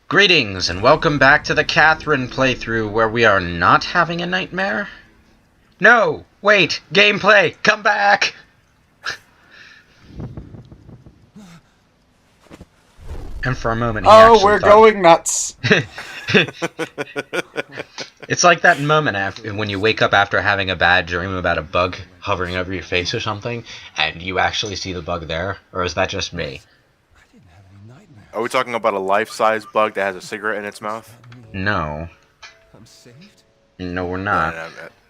Greetings, and welcome back to the Katherine playthrough, where we are not having a nightmare? No! Wait! Gameplay! Come back! And for a moment he actually we're going nuts! It's like that moment when you wake up after having a bad dream about a bug hovering over your face or something, and you actually see the bug there? Or is that just me? Are we talking about a life-size bug that has a cigarette in its mouth? No. No, we're not.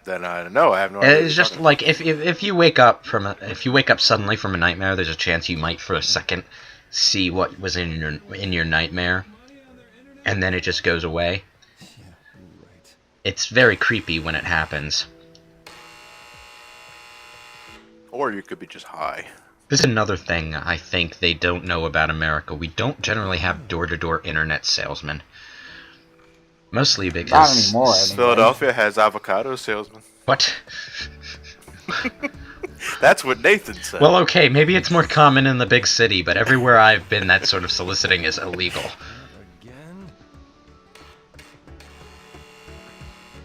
Then no, I have no idea. It's just like if you wake up suddenly from a nightmare, there's a chance you might for a second see what was in your nightmare, and then it just goes away. It's very creepy when it happens. Or you could be just high. This is another thing I think they don't know about America. We don't generally have door-to-door internet salesmen. Mostly because... Not anymore, anyway. Philadelphia has avocado salesmen. What? That's what Nathan said. Well, okay, maybe it's more common in the big city, but everywhere I've been, that sort of soliciting is illegal.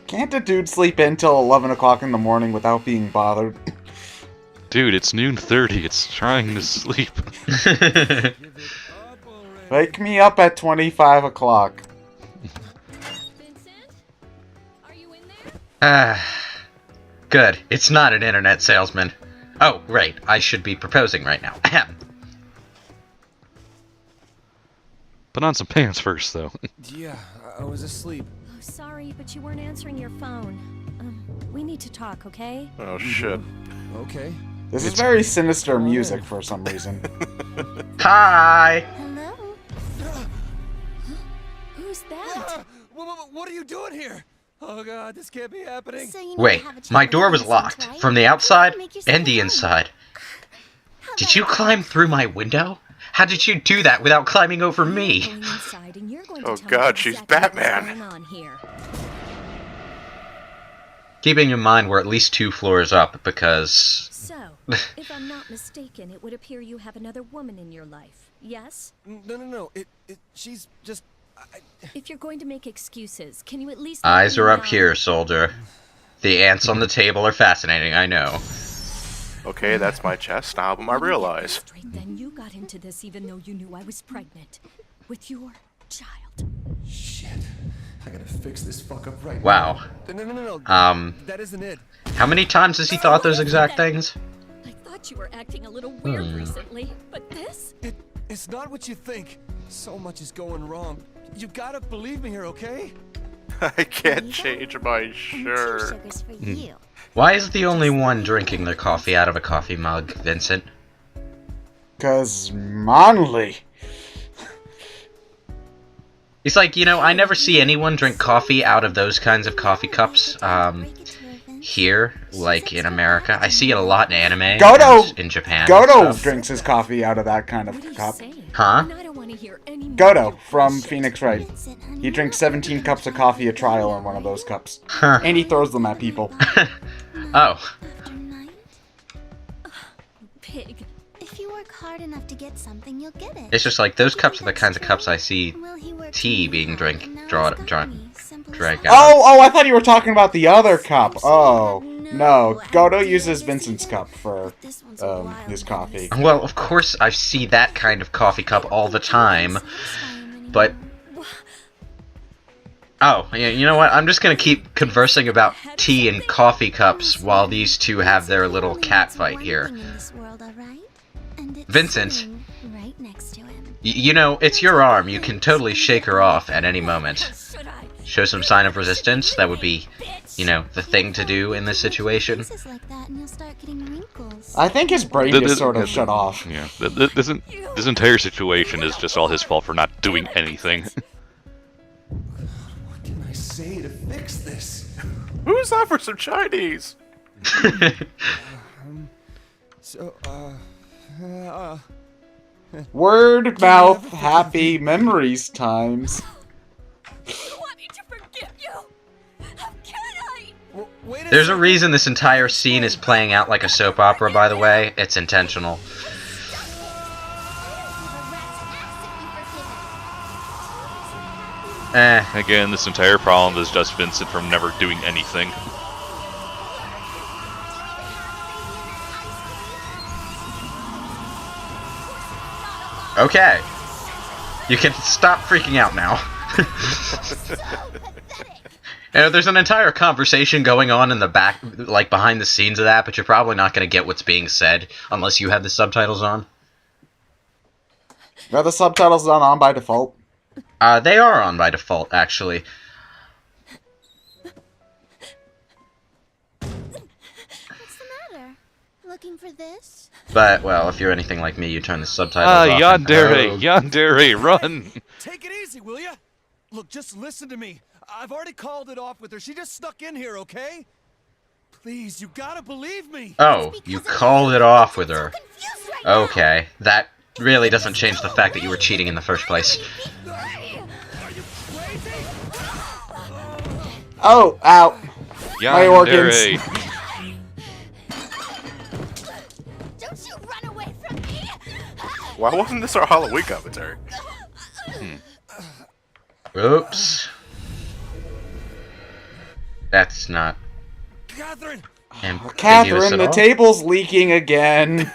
Can't a dude sleep in till 11 o'clock in the morning without being bothered? Dude, it's noon 30. It's trying to sleep. Wake me up at 25 o'clock. Good. It's not an internet salesman. Oh, right. I should be proposing right now. Ahem. Put on some pants first, though. Yeah, I was asleep. Oh, sorry, but you weren't answering your phone. We need to talk, okay? Oh, shit. Okay. This is very sinister music for some reason. Hi! Hello? Who's that? What are you doing here? Oh god, this can't be happening. So you Wait, my door was locked. From the outside and the inside. Did you climb through my window? How did you do that without climbing over me? Oh god, she's Batman. Keeping in mind we're at least 2 floors up, because... So, if I'm not mistaken, it would appear you have another woman in your life, yes? No. She's just... If you're going to make excuses, can you at least... Eyes are up here, soldier. The ants on the table are fascinating, I know. Okay, that's my chest. Now I realize. Then you got into this even though you knew I was pregnant. With your child. Shit. I gotta fix this fuck up right Wow. now. No. That isn't it. How many times has he thought those exact things? I thought you were acting a little weird recently, but this? It's not what you think. So much is going wrong. You gotta believe me here, okay? I can't change my shirt. Why is the only one drinking their coffee out of a coffee mug, Vincent? 'Cause manly. He's like, you know, I never see anyone drink coffee out of those kinds of coffee cups, here, like in America. I see it a lot in anime and in Japan. Godo drinks his coffee out of that kind of cup. Huh? Godo from Phoenix Wright. He drinks 17 cups of coffee a trial in one of those cups. Huh. And he throws them at people. Oh. Pig. If you work hard enough to get something, you'll get it. It's just like, those cups are the kinds of cups I see tea being drank out of. Oh, I thought you were talking about the other cup. Oh, no. Godo uses Vincent's cup for his coffee. Well, of course I see that kind of coffee cup all the time, but... Oh, yeah, you know what? I'm just gonna keep conversing about tea and coffee cups while these two have their little cat fight here. Vincent, you know, it's your arm. You can totally shake her off at any moment. Show some sign of resistance. That would be, you know, the thing to do in this situation. I think his brain just sort of shut off. Yeah, this entire situation is just all his fault for not doing anything. What can I say to fix this? Who's that for some Chinese? Word mouth happy memories times. You want me to forgive you? How can I? There's a reason this entire scene is playing out like a soap opera, by the way. It's intentional. Again, this entire problem is just Vincent from never doing anything. Okay. You can stop freaking out now. There's an entire conversation going on in the back, like behind the scenes of that, but you're probably not going to get what's being said unless you have the subtitles on. Are the subtitles not on by default? They are on by default, actually. What's the matter? Looking for this? But, well, if you're anything like me, you turn the subtitles off. Yandere, Yandere, run! Take it easy, will ya? Look, just listen to me. I've already called it off with her. She just snuck in here, okay? Please, you gotta believe me. Oh, you called it off with her. Okay, that really doesn't change the fact that you were cheating in the first place. Oh, ow. My organs. Don't you run away from me! Why wasn't this our Halloween commentary? Oops. That's not Katherine! ambiguous Katherine, at the all. table's leaking again.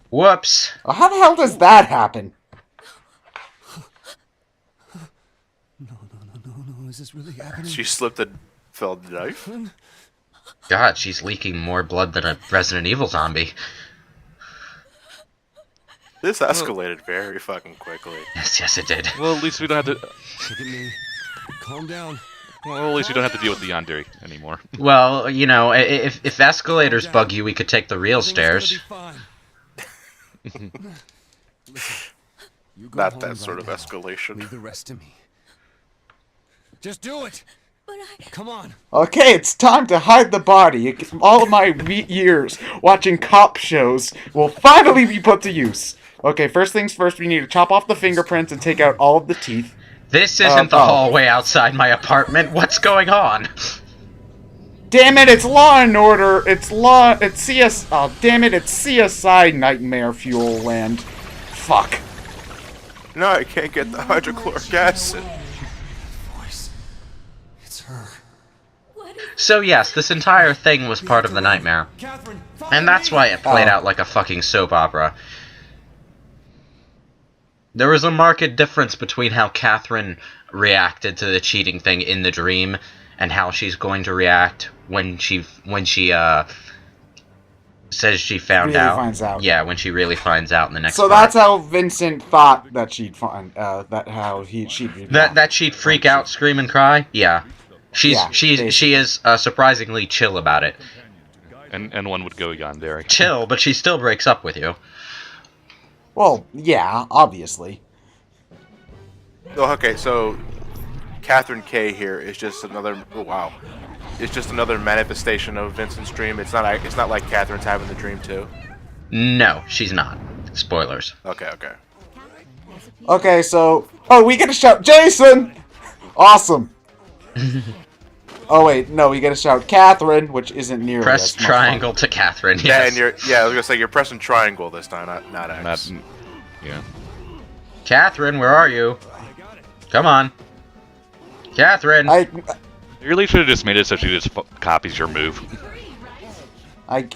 Whoops. How the hell does that happen? No, is this really happening? She slipped and fell the knife. God, she's leaking more blood than a Resident Evil zombie. This escalated very fucking quickly. Yes, it did. Well, at least we don't have to. Look at me. Calm down. Well, at least we don't have to deal with the Yandere anymore. Well, you know, if escalators bug you, we could take the real Everything's stairs. gonna be fine. Listen, you go Not home that right sort of now. escalation. Leave the rest to me. Just do it. But Come on. Okay, it's time to hide the body. All of my years watching cop shows will finally be put to use. Okay, first things first, we need to chop off the fingerprints and take out all of the teeth. This isn't the hallway outside my apartment. What's going on? Damn it, it's Law and Order. It's CS. Oh, damn it, it's CSI Nightmare Fuel Land. Fuck. No, I can't get the hydrochloric acid. Voice. It's her. So yes, this entire thing was part of the nightmare. Katherine, And that's why it played out like a fucking soap opera. There was a marked difference between how Katherine reacted to the cheating thing in the dream and how she's going to react when she says she found Really out. finds out. Yeah, when she really finds out in the next So part. that's how Vincent thought that she'd find. She'd read That she'd freak out, scream, and cry? Yeah. She is surprisingly chill about it. And one would go Yandere. Chill, but she still breaks up with you. Well, yeah, obviously. Oh, okay, so Katherine K here is just another. Oh, wow, it's just another manifestation of Vincent's dream. It's not like Katherine's having the dream too. No, she's not. Spoilers. Okay. Okay, so we get to shout Jason. Awesome. Oh wait, no, we get to shout Katherine, which isn't nearly Press as much triangle to Katherine. Yes. Yeah, and I was gonna say you're pressing triangle this time, not X. Yeah. Katherine, where are you? Come on. Katherine. You really should have just made it so she just copies your move.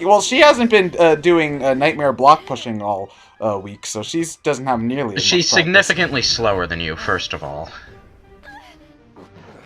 Well, she hasn't been doing nightmare block pushing all week, so she doesn't have nearly as She's much practice. significantly slower than you, first of all.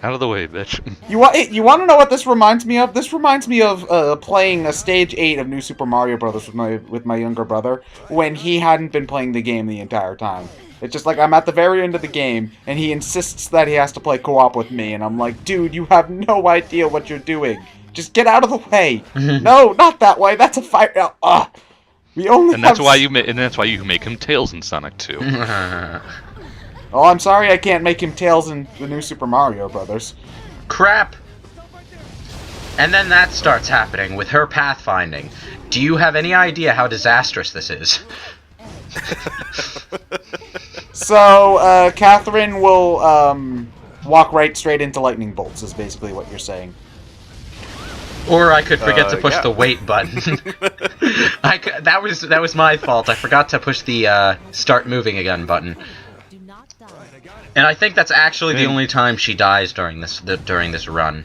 Out of the way, bitch. You want to know what this reminds me of? This reminds me of playing a stage 8 of New Super Mario Bros. with my younger brother when he hadn't been playing the game the entire time. It's just like I'm at the very end of the game and he insists that he has to play co-op with me, and I'm like, dude, you have no idea what you're doing. Just get out of the way. No, not that way. That's a fire. We only. And that's why you make him Tails in Sonic 2. Oh, I'm sorry I can't make him Tails in the New Super Mario Brothers. Crap! And then that starts happening with her pathfinding. Do you have any idea how disastrous this is? So, Katherine will walk right straight into lightning bolts, is basically what you're saying. Or I could forget to push yeah. the wait button. That was my fault. I forgot to push the start moving again button. Do not die. And I think that's actually the only time she dies during this run.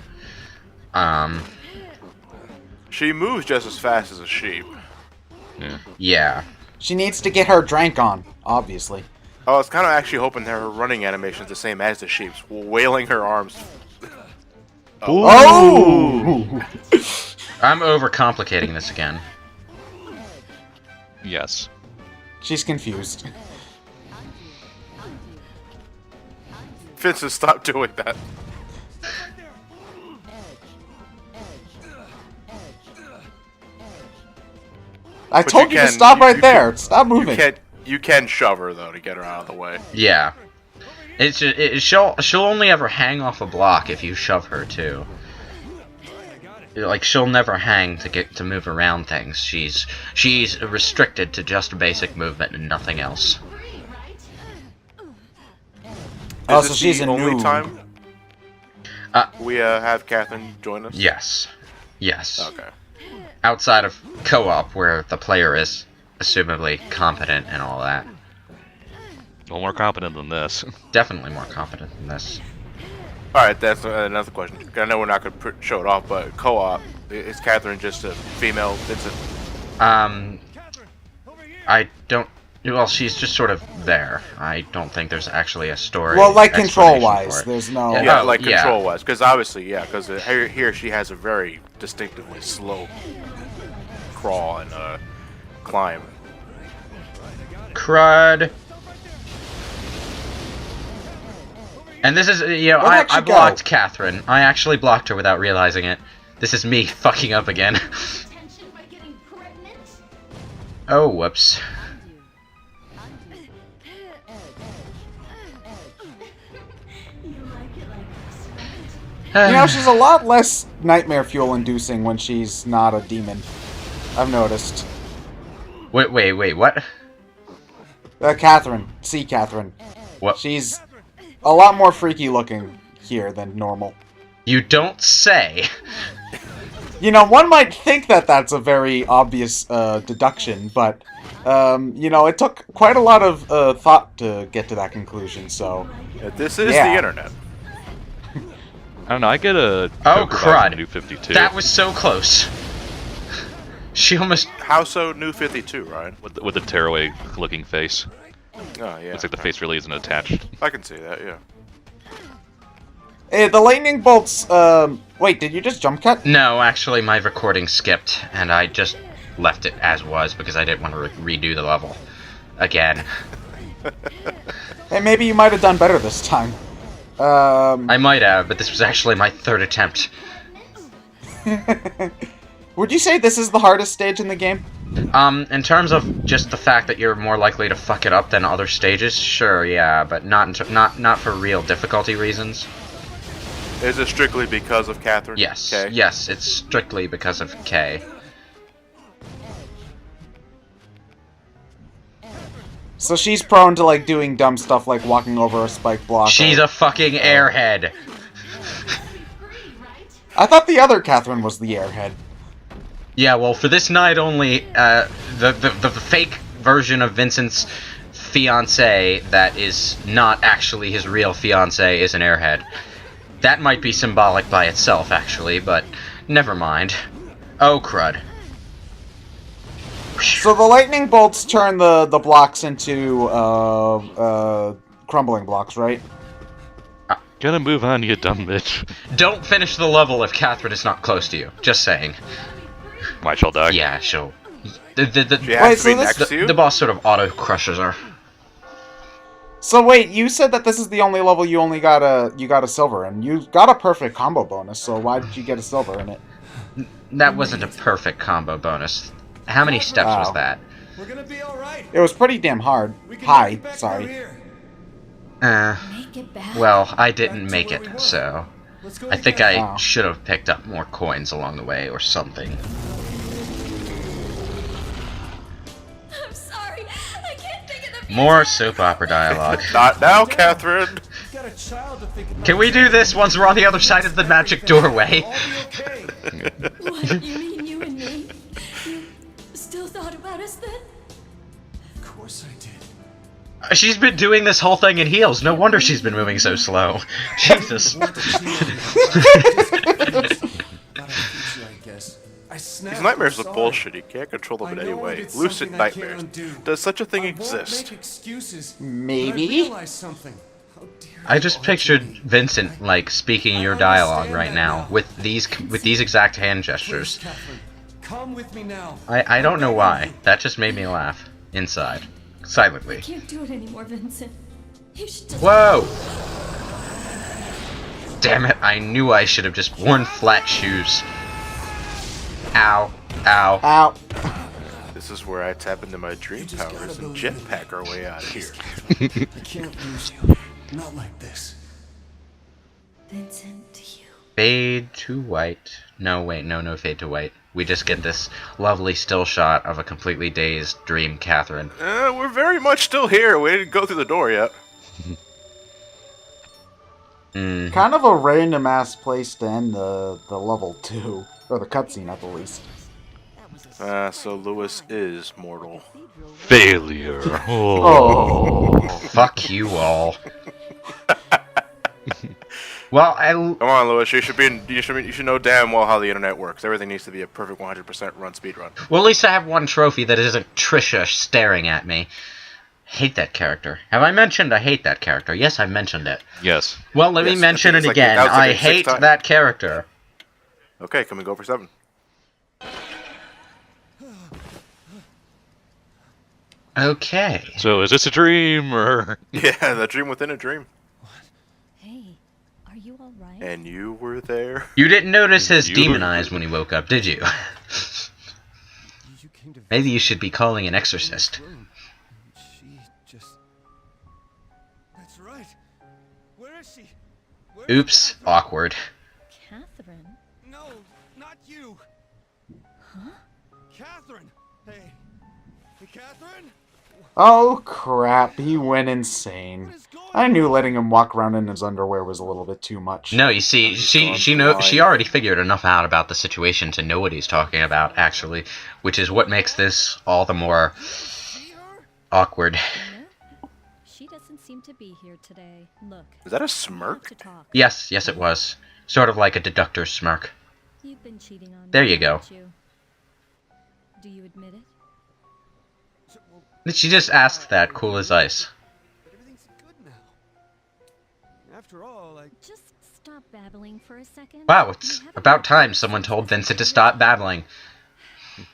She moves just as fast as a sheep. Yeah. She needs to get her drank on, obviously. I was kind of actually hoping that her running animation is the same as the sheep's, wailing her arms. Oh! I'm overcomplicating this again. Yes. She's confused. Vincent, stop doing that. I But told you you to can- stop right you there. can- Stop moving. You can shove her though to get her out of the way. Yeah. It's just, she'll only ever hang off a block if you shove her too. Like she'll never hang to move around things. She's restricted to just basic movement and nothing else. Oh, Is so this she's the a only noob. time Uh, we have Katherine join us? Yes. Yes. Okay. Outside of co-op, where the player is assumably competent and all that. A little more competent than this. Definitely more competent than this. Alright, that's another question. I know we're not going to show it off, but co-op, is Katherine just a female Vincent? I don't... Well, she's just sort of there. I don't think there's actually a story. Well, like explanation control-wise, for it. there's no... Yeah, Oh, like yeah. control-wise, because obviously, yeah, because here she has a very distinctively slow crawl and climb. Crud. And this is, you know, Where'd I she go? blocked Katherine. I actually blocked her without realizing it. This is me fucking up again. Oh, whoops. You know, she's a lot less nightmare fuel-inducing when she's not a demon. I've noticed. Wait, what? Katherine. See Katherine. What? She's a lot more freaky-looking here than normal. You don't say. You know, one might think that that's a very obvious deduction, but, you know, it took quite a lot of thought to get to that conclusion, so... This is Yeah. the internet. I don't know, I get a Oh, Joker vibe from crud. the New 52. That was so close. She almost... How so New 52, Ryan? With the tearaway looking face. Oh, yeah. Looks like the face really isn't attached. I can see that, yeah. Hey, the lightning bolts, wait, did you just jump cut? No, actually, my recording skipped, and I just left it as was because I didn't want to redo the level. Again. Hey, maybe you might have done better this time. I might have, but this was actually my third attempt. Would you say this is the hardest stage in the game? In terms of just the fact that you're more likely to fuck it up than other stages, sure, yeah, but not for real difficulty reasons. Is it strictly because of Katherine? Yes, Okay. yes, it's strictly because of Kay. So she's prone to, like, doing dumb stuff like walking over a spike block. She's a fucking airhead. I thought the other Katherine was the airhead. Yeah, well, for this night only, the fake version of Vincent's fiancé that is not actually his real fiancé is an airhead. That might be symbolic by itself, actually, but never mind. Oh, crud. So the lightning bolts turn the blocks into, crumbling blocks, right? Gotta move on, you dumb bitch. Don't finish the level if Katherine is not close to you. Just saying. Might shall die. Yeah, she'll... She has Wait, to be so this- next to you? The boss sort of auto-crushes her. So wait, you said that this is the only level you only got a silver, and you got a perfect combo bonus, so why did you get a silver in it? That wasn't a perfect combo bonus. How many steps was Oh. that? We're gonna be all right. It was pretty damn hard. We can Hi, make it back sorry. through here. Make it back. Well, I didn't make it, so... Let's go I think again. I should have picked up more coins along the way, or something. I'm sorry. I can't think of the More soap opera dialogue. Not now, Katherine! You've got a child to think about. Can we do this once we're on the other side of the magic doorway? I'll be okay. What, you mean you and me? You still thought about us then? Of course I did. She's been doing this whole thing in heels. No wonder she's been moving so slow. Jesus. These nightmares look bullshit. You can't control them in any way. Lucid nightmares. Does such a thing exist? Maybe? I just pictured Vincent, like, speaking your dialogue right now, with these exact hand gestures. Come with me now. I don't know why. That just made me laugh. Inside. Silently. I can't do it anymore, Vincent. You should just... Whoa! Damn it, I knew I should have just worn flat shoes. Ow. Ow. Ow. This is where I tap into my dream powers and jetpack our way out of here. I can't lose you. Not like this. Vincent, to you. Fade to white. No, wait, no fade to white. We just get this lovely still shot of a completely dazed dream Katherine. We're very much still here. We didn't go through the door yet. Kind of a random ass place to end the level 2. Or the cutscene at the least. So Lewis is mortal. Failure. Oh. Fuck you all. Well, Come on, Lewis. You should know damn well how the internet works. Everything needs to be a perfect 100% run speed run. Well, at least I have one trophy that isn't Trisha staring at me. Hate that character. Have I mentioned I hate that character? Yes, I mentioned it. Yes. Well, let me mention it again. I hate that character. Okay, can we go for 7? Okay. So is this a dream or? Yeah, the dream within a dream. Hey, are you alright? And you were there. You didn't notice his You- demon eyes when he woke up, did you? Maybe you should be calling an exorcist. She just... That's right. Where is she? Where's Oops. Katherine? Awkward. Katherine? No, not you. Huh? Katherine. Hey. Hey, Katherine? Oh crap, he went insane. What is going I knew letting him walk around in his underwear was a little bit too much. No, you see, she already figured enough out about the situation to know what he's talking about, actually, which is what makes this all the more See her? awkward. No. She doesn't seem to be here today. Look. Is that a we have smirk? to talk. Yes, it was. Sort of like a deductor's smirk. You've been cheating on me. There you go. haven't you? Do you admit it? She just asked that, cool as ice. But everything's good now. After all, Just stop babbling for a second. Wow, it's You haven't about been time someone told Vincent to stop babbling. You're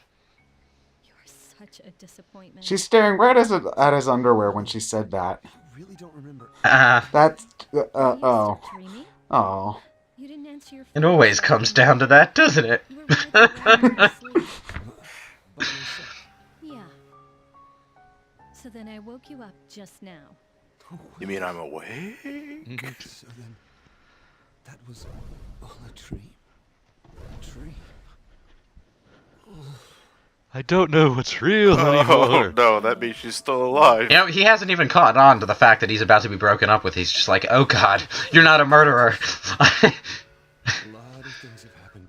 such a disappointment. She's staring right at his underwear when she said that. I really don't remember. That's... Will you oh. stop dreaming? Oh. You didn't answer your It phone always call. comes down to that, doesn't it? You were right around in your sleep. But myself. Yeah. So then I woke you up just now. You mean I'm awake? So then, that was all a dream. A dream. I don't know what's real Oh anymore. no, that means she's still alive. You know, he hasn't even caught on to the fact that he's about to be broken up with. He's just like, oh god, you're not a murderer. A lot of things have happened,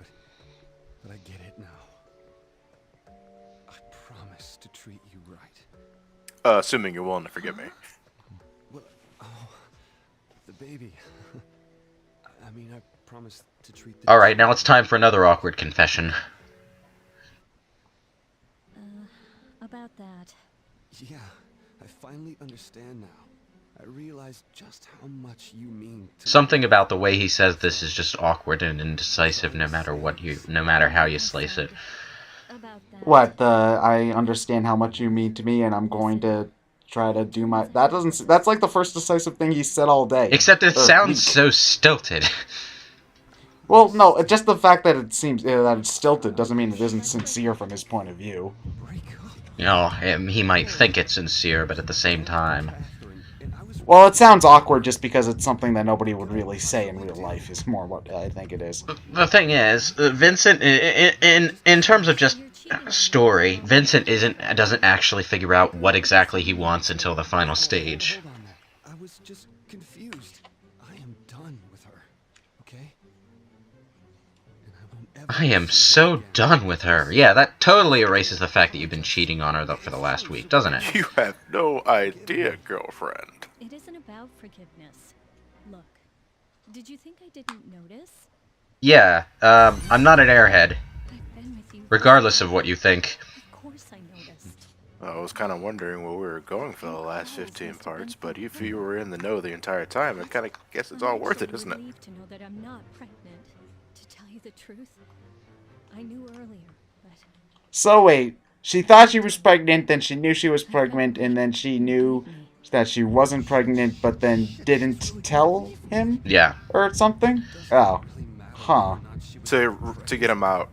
but I get it now. I promise to treat you right. Assuming you're willing to forgive me. Well, oh, the baby. I mean, I promise to treat the... Alright, now it's time for another awkward confession. About that. Yeah, I finally understand now. I realize just how much you mean to Something about the way he says this is just awkward and indecisive no matter how you slice it. About that. What, I understand how much you mean to me and I'm going to try to do my... That's like the first decisive thing he said all day. Except it Or sounds week. so stilted. Well, no, just the fact that it seems that it's stilted doesn't mean it isn't sincere from his point of view. break up. You know, he might think it's sincere, but at the same time... Katherine, and I was Well, it sounds awkward just because it's something that nobody would really say in real life is more what I think it is. The thing is, Vincent, in terms of just story, Vincent doesn't actually figure out what exactly he wants until the final stage. Hold on there. I was just confused. I am done with her. Okay? And I won't ever I am so done with her. Yeah, that totally erases the fact that you've been cheating on her for the last week, doesn't it? You have no idea, girlfriend. It isn't about forgiveness. Look, did you think I didn't notice? Yeah, I'm not an airhead, I've been with you. regardless of what you think. Of course I noticed. I was kind of wondering where we were going for the last 15 parts, but if you were in the know the entire time, I kind of guess it's all worth it, isn't it? I'm relieved to know that I'm not pregnant. To tell you the truth, I knew earlier, but So wait, she thought she was pregnant, then she knew she was pregnant, and then she knew that she wasn't pregnant, but then didn't tell him Yeah. or something? Oh. Huh. To get him out.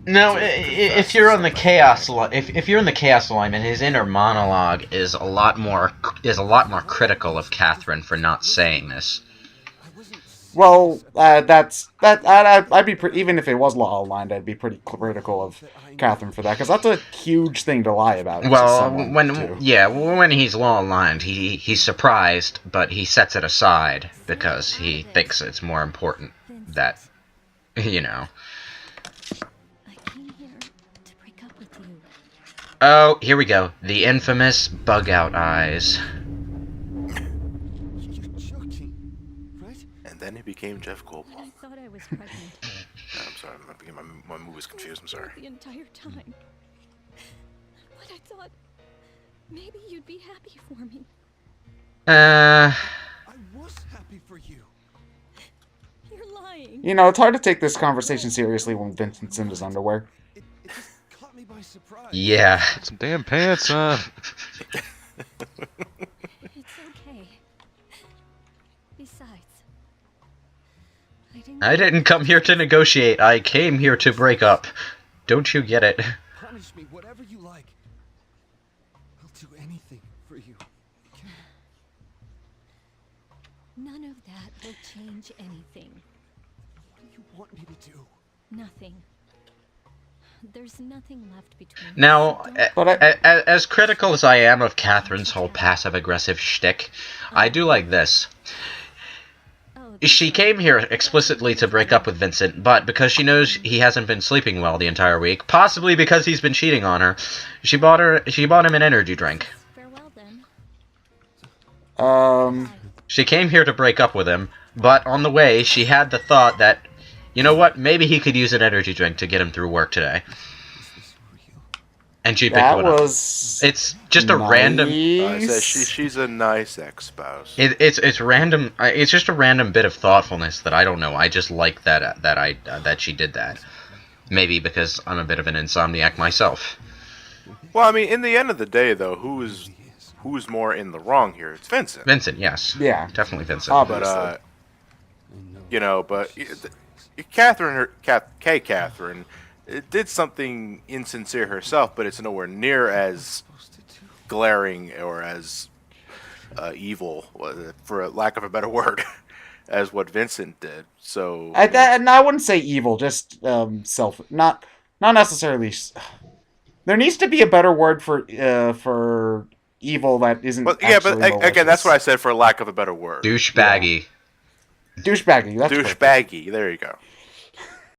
No, if you're on the chaos, if you're in the chaos alignment, his inner monologue is a lot more critical of Katherine for not saying this. Well, I'd be even if it was law aligned, I'd be pretty critical of Katherine for that, because that's a huge thing to lie about. to Well, someone, too. when he's law aligned, he's surprised, but he sets it aside because he thinks it's more important that, you know. I came here to break up with you. Oh, here we go. The infamous bug-out eyes. You're joking, right? And then he became Jeff Goldblum. But I thought I was pregnant I'm sorry, my mood was confused, I'm sorry. the entire time. But I thought maybe you'd be happy for me. I was happy for you. You're lying. You know, it's hard to take this conversation seriously when Vincent's in his underwear. It just caught me by surprise. Yeah. Put some damn pants on. It's okay. Besides, I didn't come here to negotiate. I came here to break up. Don't you get it? Punish me, whatever you like. I'll do anything for you. None of that will change anything. What do you want me to do? Nothing. There's nothing left between us. Now, so don't- But I, as critical as I am of Catherine's whole passive-aggressive shtick, I do like this. Oh, She came here explicitly to break up with Vincent, but because she knows he hasn't been sleeping well the entire week, possibly because he's been cheating on her, she bought him an energy drink. farewell then. She came here to break up with him, but on the way, she had the thought that, you know what, maybe he could use an energy drink to get him through work today. And she picked that one up. was. It's just a random. I said nice. she's a nice ex-spouse. It's random. It's just a random bit of thoughtfulness that I don't know. I just like that she did that. Maybe because I'm a bit of an insomniac myself. Well, I mean, in the end of the day, though, who's more in the wrong here? It's Vincent. Vincent, yes. Yeah. Definitely Vincent. Obviously. But Katherine, Katherine, did something insincere herself, but it's nowhere near as glaring or as evil, for lack of a better word, as what Vincent did. So And I wouldn't say evil, just not necessarily. There needs to be a better word for evil that isn't. But yeah, but actually again, that's malicious. what I said, for lack of a better word. Douchebaggy. Douchebaggy. That's perfect. Douchebaggy. There you go.